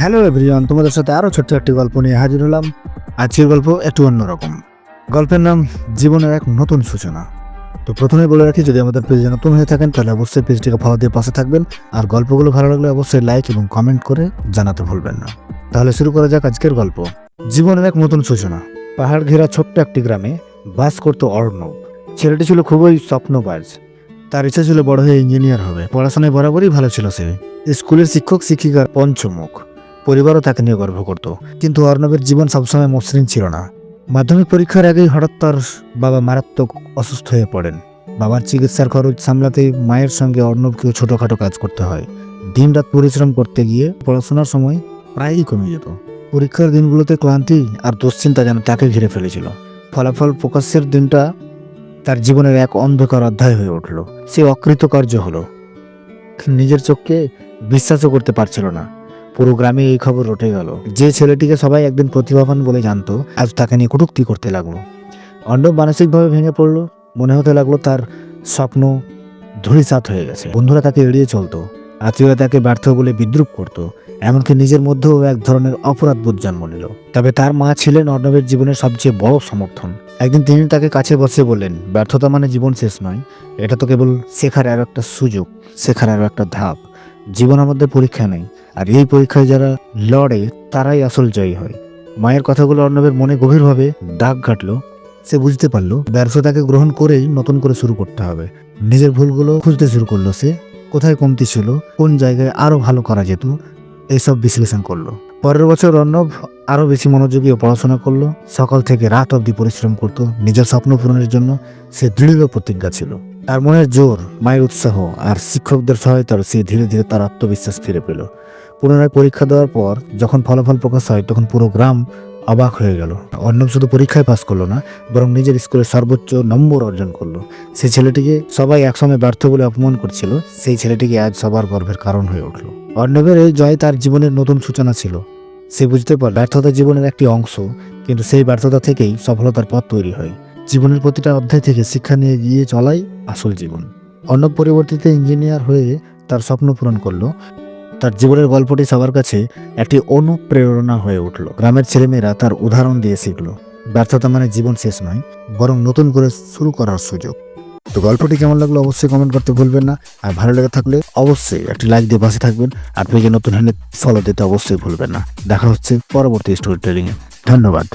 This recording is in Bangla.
হ্যালো এভরিওয়ান, তোমাদের সাথে আরও ছোট্ট একটি গল্প নিয়ে হাজির হলাম। আজকের গল্প একটু অন্যরকম। গল্পের নাম জীবনের এক নতুন সূচনা। তো প্রথমে বলে রাখি, যদি আমাদের পেজে নতুন হয়ে থাকেন তাহলে অবশ্যই পেজটিকে ফলো দিয়ে পাশে থাকবেন, আর গল্পগুলো ভালো লাগলে অবশ্যই লাইক এবং কমেন্ট করে জানাতে ভুলবেন না। তাহলে শুরু করা যাক আজকের গল্প, জীবনের এক নতুন সূচনা। পাহাড় ঘেরা ছোট্ট একটি গ্রামে বাস করতো অর্ণব। ছেলেটি ছিল খুবই স্বপ্নবাজ। তার ইচ্ছা ছিল বড় হয়ে ইঞ্জিনিয়ার হবে। পড়াশোনায় বরাবরই ভালো ছিল সে। স্কুলের শিক্ষক শিক্ষিকার পঞ্চমুখ, পরিবারও তাকে নিয়ে গর্ব করত। কিন্তু অর্ণবের জীবন সবসময় মসৃণ ছিল না। মাধ্যমিক পরীক্ষার আগেই হঠাৎ তার বাবা মারাত্মক অসুস্থ হয়ে পড়েন। বাবার চিকিৎসার খরচ সামলাতে মায়ের সঙ্গে অর্ণবকেও ছোটখাটো কাজ করতে হয়। দিনরাত পরিশ্রম করতে গিয়ে পড়াশোনার সময় প্রায়ই কমে যেত। পরীক্ষার দিনগুলোতে ক্লান্তি আর দুশ্চিন্তা যেন তাকে ঘিরে ফেলেছিল। ফলাফল প্রকাশের দিনটা তার জীবনের এক অন্ধকার অধ্যায় হয়ে উঠল। সে অকৃতকার্য হলো। নিজের চোখকে বিশ্বাসও করতে পারছিল না। পুরো গ্রামে এই খবর রটে গেল। যে ছেলেটিকে সবাই একদিন প্রতিভাবান বলে জানতো, আজ তাকে নিয়ে কটূক্তি করতে লাগলো। অর্ণব মানসিকভাবে ভেঙে পড়লো। মনে হতে লাগলো তার স্বপ্ন ধূলিসাৎ হয়ে গেছে। বন্ধুরা তাকে এড়িয়ে চলতো, আত্মীয়রা তাকে ব্যর্থ বলে বিদ্রুপ করতো, এমনকি নিজের মধ্যেও এক ধরনের অপরাধবোধ জন্ম নিল। তবে তার মা ছিলেন অর্ণবের জীবনের সবচেয়ে বড় সমর্থন। একদিন তিনি তাকে কাছে বসে বললেন, ব্যর্থতা মানে জীবন শেষ নয়, এটা তো কেবল শেখার আর একটা সুযোগ, শেখার আর একটা ধাপ। জীবনের মধ্যে পরীক্ষা নেই, আর এই পরীক্ষায় যারা লড়ে তারাই আসল জয়ী হয়। মায়ের কথাগুলো অর্ণবের মনে গভীরভাবে দাগ কাটলো। সে বুঝতে পারলো ব্যর্থতাকে গ্রহণ করেই নতুন করে শুরু করতে হবে। নিজের ভুলগুলো খুঁজতে শুরু করলো। সে কোথায় কমতি ছিল, কোন জায়গায় আরো ভালো করা যেত, এইসব বিশ্লেষণ করলো। পরের বছর অর্ণব আরো বেশি মনোযোগী ও পড়াশোনা করলো। সকাল থেকে রাত অবধি পরিশ্রম করত। নিজের স্বপ্ন পূরণের জন্য সে দৃঢ় প্রতিজ্ঞা ছিল। তার মনের জোর, মায়ের উৎসাহ আর শিক্ষকদের সহায়তার সে ধীরে ধীরে তার আত্মবিশ্বাস ফিরে পেল। পুনরায় পরীক্ষা দেওয়ার পর যখন ফলাফল প্রকাশ হয়, তখন পুরো গ্রাম অবাক হয়ে গেল। অর্ণব শুধু পরীক্ষায় পাস করলো না, বরং নিজের স্কুলের সর্বোচ্চ নম্বর অর্জন করলো। সেই ছেলেটিকে সবাই একসময় ব্যর্থ বলে অপমান করছিল, সেই ছেলেটিকে আজ সবার গর্বের কারণ হয়ে উঠল। অর্ণবের এই জয় তার জীবনের নতুন সূচনা ছিল। সে বুঝতে পারল ব্যর্থতা জীবনের একটি অংশ, কিন্তু সেই ব্যর্থতা থেকেই সফলতার পথ তৈরি হয়। জীবনের প্রতিটা অধ্যায় থেকে শিক্ষা নিয়ে গিয়ে চলাই আসল জীবন। অর্ণব পরবর্তীতে ইঞ্জিনিয়ার হয়ে তার স্বপ্ন পূরণ করলো। তার জীবনের গল্পটি সবার কাছে একটি অনুপ্রেরণা হয়ে উঠল। গ্রামের ছেলেমেয়েরা তার উদাহরণ দিয়ে শিখল, ব্যর্থতা মানে জীবন শেষ নয়, বরং নতুন করে শুরু করার সুযোগ। তো গল্পটি কেমন লাগলো অবশ্যই কমেন্ট করতে ভুলবেন না, আর ভালো লেগে থাকলে অবশ্যই একটি লাইক দিয়ে পাশে থাকবেন, আর পেজে নতুন হলে ফলো দিতে অবশ্যই ভুলবেন না। দেখা হচ্ছে পরবর্তী স্টোরি টেলিংয়ে। ধন্যবাদ।